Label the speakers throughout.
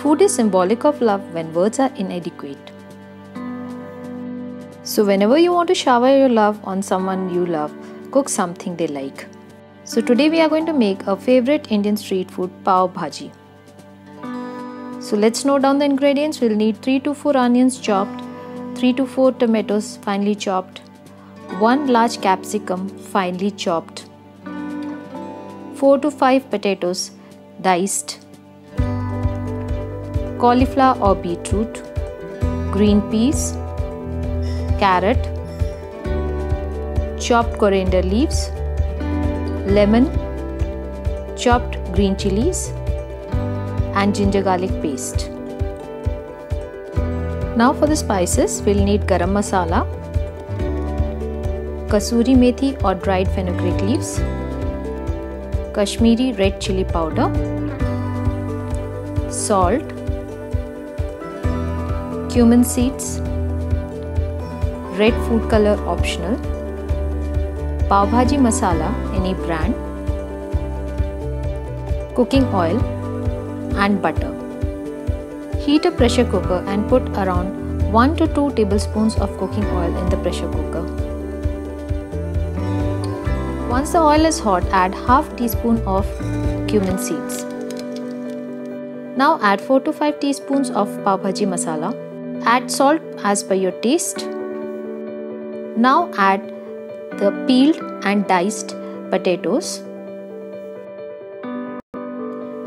Speaker 1: Food is symbolic of love when words are inadequate. So whenever you want to shower your love on someone you love, cook something they like. So today we are going to make a favorite Indian street food, pav bhaji. So let's note down the ingredients. We'll need 3 to 4 onions chopped, 3 to 4 tomatoes finely chopped, 1 large capsicum finely chopped, 4 to 5 potatoes diced, cauliflower or beetroot, green peas, carrot, chopped coriander leaves, lemon, chopped green chilies, and ginger garlic paste. Now for the spices, we'll need garam masala, kasuri methi or dried fenugreek leaves, Kashmiri red chili powder, salt, cumin seeds, red food color optional, pav bhaji masala any brand, cooking oil and butter. Heat a pressure cooker and put around 1 to 2 tablespoons of cooking oil in the pressure cooker. Once the oil is hot, add half teaspoon of cumin seeds. Now add 4 to 5 teaspoons of pav bhaji masala. Add salt as per your taste. Now add the peeled and diced potatoes.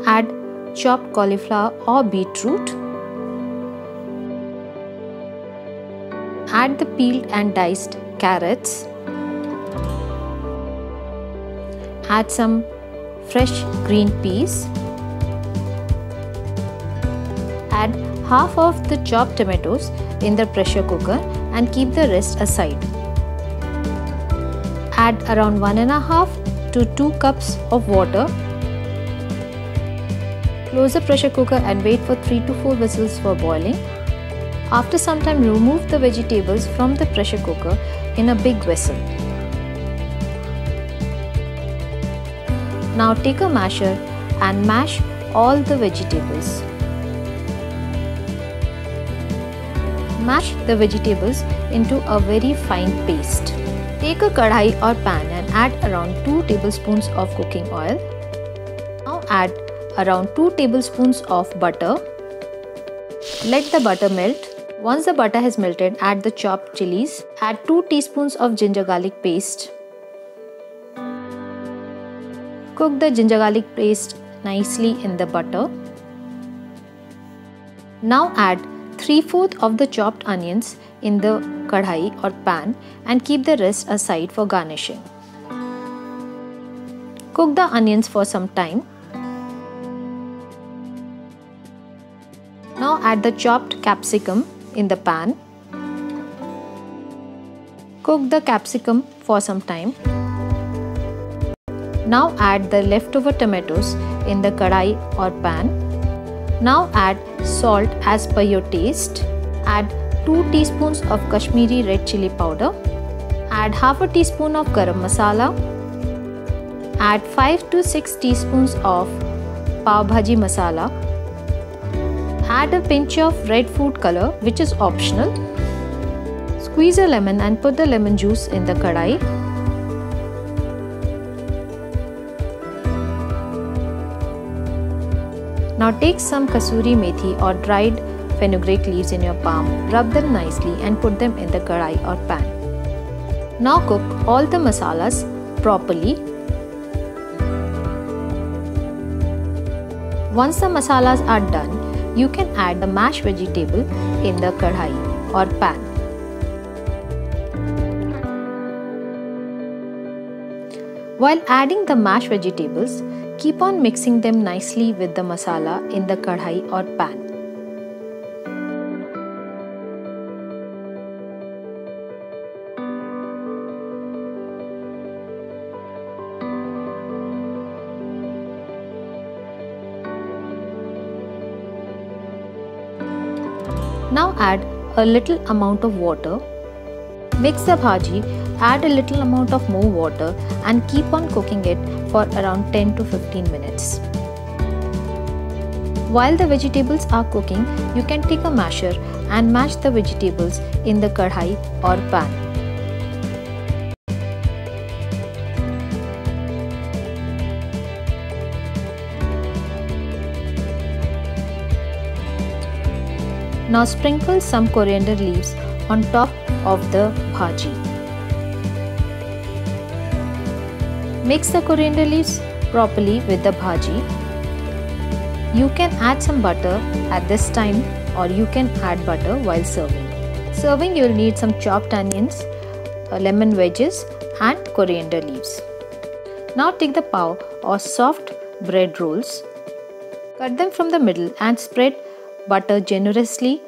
Speaker 1: Add chopped cauliflower or beetroot. Add the peeled and diced carrots. Add some fresh green peas. Add half of the chopped tomatoes in the pressure cooker and keep the rest aside. Add around 1.5 to 2 cups of water. Close the pressure cooker and wait for 3 to 4 whistles for boiling. After some time, remove the vegetables from the pressure cooker in a big vessel. Now take a masher and mash all the vegetables. Mash the vegetables into a very fine paste. Take a kadhai or pan and add around 2 tablespoons of cooking oil. Now add around 2 tablespoons of butter. Let the butter melt. Once the butter has melted, add the chopped chilies. Add 2 teaspoons of ginger garlic paste. Cook the ginger garlic paste nicely in the butter. Now add 3/4 of the chopped onions in the kadhai or pan and keep the rest aside for garnishing. Cook the onions for some time. Now add the chopped capsicum in the pan. Cook the capsicum for some time. Now add the leftover tomatoes in the kadhai or pan. Now add salt as per your taste. Add 2 teaspoons of Kashmiri red chili powder. Add half a teaspoon of garam masala. Add 5 to 6 teaspoons of pav bhaji masala. Add a pinch of red food color, which is optional. Squeeze a lemon and put the lemon juice in the kadhai. Now take some kasuri methi or dried fenugreek leaves in your palm, rub them nicely and put them in the kadhai or pan. Now cook all the masalas properly. Once the masalas are done, you can add the mashed vegetable in the kadhai or pan. While adding the mashed vegetables, keep on mixing them nicely with the masala in the kadhai or pan. Now add a little amount of water. Mix the bhaji, add a little amount of more water and keep on cooking it for around 10 to 15 minutes. While the vegetables are cooking, you can take a masher and mash the vegetables in the kadhai or pan. Now sprinkle some coriander leaves on top of the bhaji. Mix the coriander leaves properly with the bhaji. You can add some butter at this time, or you can add butter while serving. Serving, you will need some chopped onions, lemon wedges and coriander leaves. Now take the pav or soft bread rolls. Cut them from the middle and spread butter generously.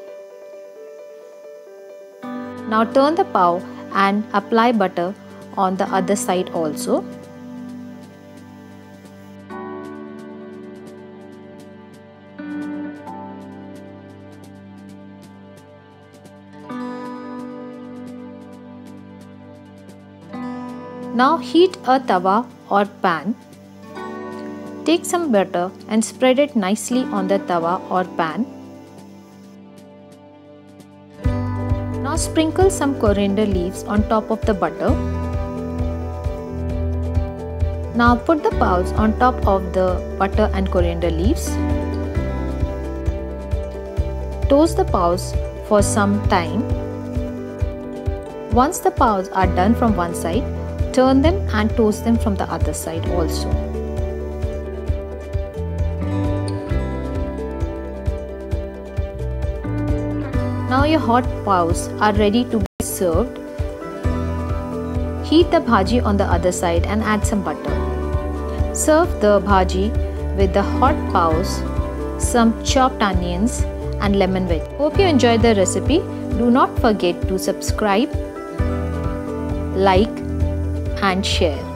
Speaker 1: Now turn the pav and apply butter on the other side also. Now heat a tawa or pan. Take some butter and spread it nicely on the tawa or pan. Now sprinkle some coriander leaves on top of the butter. Now put the pavs on top of the butter and coriander leaves. Toast the pavs for some time. Once the pavs are done from one side, turn them and toast them from the other side also. Now your hot pavs are ready to be served. Heat the bhaji on the other side and add some butter. Serve the bhaji with the hot pavs, some chopped onions and lemon wedge. Hope you enjoyed the recipe. Do not forget to subscribe, like and share.